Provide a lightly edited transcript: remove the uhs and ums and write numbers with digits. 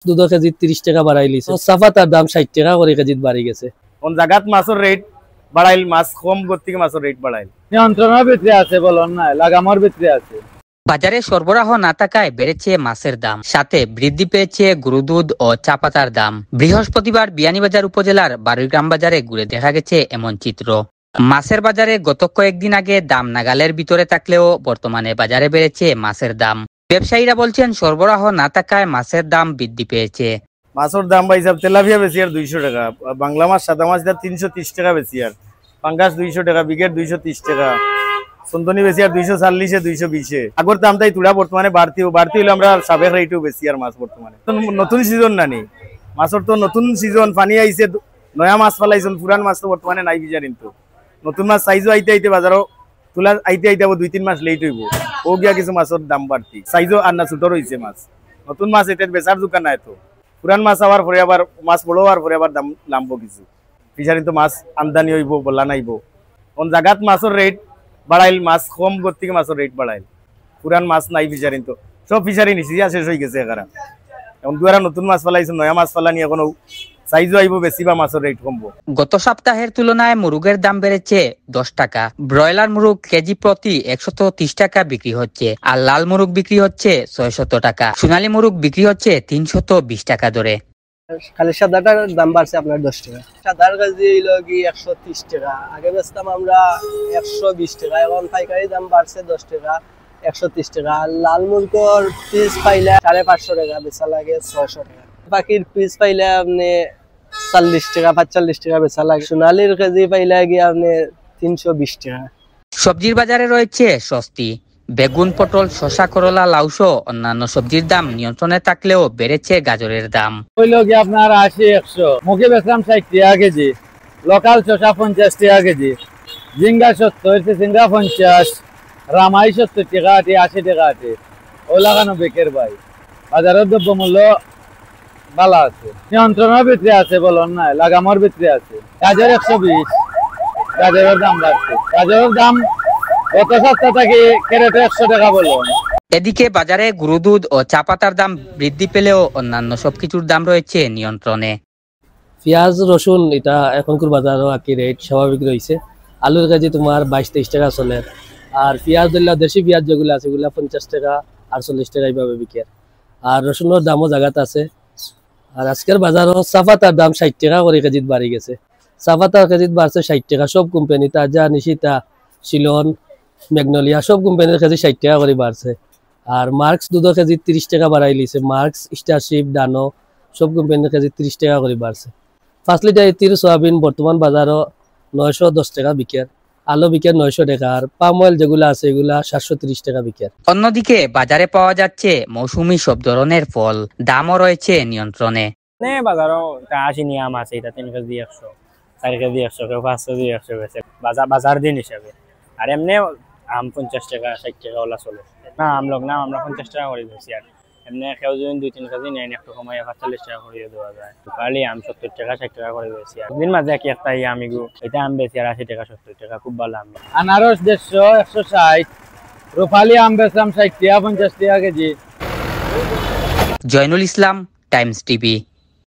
দুধ কেজি 30 টাকা বাড়াই লিছে। সাফাতার দাম 60 টাকা করে কেজি বাড়ি গেছে। কোন জায়গাত মাছের রেট বাড়াইল, মাছ কম করতে মাছের রেট বাড়াইল। নিয়ন্ত্রণের ভিতরে আছে বলুন না, লাগামর ভিতরে আছে। বাজারে সরবরাহ না থাকায় বেড়েছে মাছের দাম, সাথে বৃদ্ধি পেয়েছে গরু দুধ ও চা পাতার দাম। বৃহস্পতিবার বিয়ানীবাজার উপজেলার বারুইগ্রাম বাজারে ঘুরে দেখা গেছে এমন চিত্র। মাছের বাজারে গত কয়েকদিন আগে দাম নাগালের ভিতরে থাকলেও বর্তমানে বাজারে বেড়েছে মাছের দাম। ব্যবসায়ীরা বলছেন সরবরাহ না থাকায় মাছের দাম বৃদ্ধি পেয়েছে। মাছের দাম ভাই সাহেব, তেলাপিয়া বেশি আর 200 টাকা, বাংলা মাছ সাদা মাছ 330 টাকা বেশি, আর পাঙ্গাস 200 টাকা, বিকেট 230 টাকা, সন্তনি বেশি আর 240 220। আগর দাম তাই তুলা বর্তমানে বাড়তি হলে আমরা সাবেক রেটও বেশি আর মাছ বর্তমানে নতুন সিজন নানি মাছের তো নতুন সিজন পানি আইছে, নয়া মাছ ফেলাইছেন, পুরান মাছ তো বর্তমানে নাই বিচার। কিন্তু নতুন মাছ সাইজও আইতে বাজারও তুলা আইতে 2-3 মাস লেট হইব। ও গিয়া কিছু মাছের দাম বাড়তি, সাইজও আর না ছোট রয়েছে মাছ। নতুন মাছ এটা বেচার দোকান নাই তো, পুরান মাছ আবার পরে আবার মাছ বড় হওয়ার পরে আবার দাম নামবো কিছু। ফিশারি তো মাছ আমদানি হইব, বলা নাইব। কোন জায়গাত মাছের রেট বাড়াইল, মাছ কম করতে মাছের রেট বাড়াইল। পুরান মাছ নাই ফিশারি, তো সব ফিশারি নিচে শেষ হয়ে গেছে। এখন দুয়ারা নতুন মাছ ফেলাইছে, নয়া মাছ ফেলানি, এখন সাইজও আইব বেশি বা মাছের রেট কমবো। গত সপ্তাহের তুলনায় মুরগের দাম বেড়েছে 10 টাকা। ব্রয়লার মুরগ কেজি প্রতি 130 টাকা বিক্রি হচ্ছে, আর লাল মুরগ বিক্রি হচ্ছে 600 টাকা। সোনালী মুরগ বিক্রি হচ্ছে 320 টাকা দরে। খালি সাদাটার দাম বাড়ছে আপনার 10 টাকা। সাদার কেজি হইলো কি 130 টাকা, আগে বেচতাম আমরা 120 টাকা, এখন পাইকারি দাম বাড়ছে 10 টাকা, 130 টাকা। লাল মুরগর পিস পাইলে 550 টাকা বেচা লাগে, 600 টাকা। বাকির পিস পাইলে আপনি 40 টাকা 45 টাকা বেচা লাগে। সোনালীর কেজি পাইলে গিয়ে আপনি 320 টাকা। সবজির বাজারে রয়েছে স্বস্তি। বেগুন, পটল, শসা, করলা, লাউসহ অন্যান্য সবজির দাম নিয়ন্ত্রণে থাকলেও বেড়েছে গাজরের দাম। হইল কি আপনার 80-100, মুখে বেচলাম 60 টাকা কেজি, লোকাল শসা 50 টাকা কেজি, ঝিঙ্গা 70, ঝিঙ্গা 50, রামাই 70 টাকা, 80 টাকা। ও লাগানো বেকের ভাই, বাজারের দ্রব্য মূল্য ভালো আছে, নিয়ন্ত্রণের ভিতরে আছে বলুন না, লাগামর ভিতরে আছে। গাজর 120, গাজরের দাম বাড়ছে। গাজরের দাম গত সপ্তাহ থেকে ক্যারেটে 100 টাকা বলুন। এদিকে বাজারে গরু দুধ ও চা পাতার দাম বৃদ্ধি পেলেও অন্যান্য সবকিছুর দাম রয়েছে নিয়ন্ত্রণে। পেঁয়াজ, রসুন এটা এখনকার বাজারও আকি রেট স্বাভাবিক রয়েছে। আলুর কেজি তোমার 22-23 টাকা চলে, আর পেঁয়াজ ধরলে দেশি পেঁয়াজ যেগুলো আছে সেগুলো 50 টাকা 48 টাকা এইভাবে বিকে। আর রসুনের দামও জায়গাতে আছে। আর আজকের বাজারও চাপাতার দাম 60 টাকা করে কেজিত বাড়ি গেছে। চাপাতার কেজিত বাড়ছে 60 টাকা। সব কোম্পানি, তাজা, নিশিতা, শিলন, ম্যাগনোলিয়া সব কোম্পানির কেজি 60 টাকা করে বাড়ছে। আর মার্কস দুধের কেজি 30 টাকা বাড়াই লিছে। মার্কস, স্টারশিপ, ডানো সব কোম্পানির কেজি 30 টাকা করে বাড়ছে। 5 লিটার ইতির সয়াবিন বর্তমান বাজারও 910 টাকা বিকের। আলু বিকের 900 টাকা। আর পাম অয়েল যেগুলো আছে এগুলা 730 টাকা বিকের। অন্যদিকে বাজারে পাওয়া যাচ্ছে মৌসুমী সব ধরনের ফল, দামও রয়েছে নিয়ন্ত্রণে। বাজারও 80 নিয়াম আছে, এটা 3 কেজি 100, 4 কেজি 100, 5 কেজি 100 বেছে বাজার দিন হিসাবে। আর এমনি আম 50 টাকা 60 টাকা ওলা চলে না। আমলক না আমরা 50 টাকা করে দিচ্ছি। আর এমনি কেউ যদি 2-3 কেজি নেন একটু কমাইয়া 45 টাকা করে দেওয়া যায়। কালি আম 70 টাকা 60 টাকা করে দিয়েছি। আর দিন মাঝে একটা আমিগু এটা আম বেশি আর 80 টাকা 70 টাকা, খুব ভালো আম। আনারস 150, 160, রূপালী আম বেচলাম 60 টাকা 50 টাকা কেজি। জয়নুল ইসলাম, টাইমস টিভি।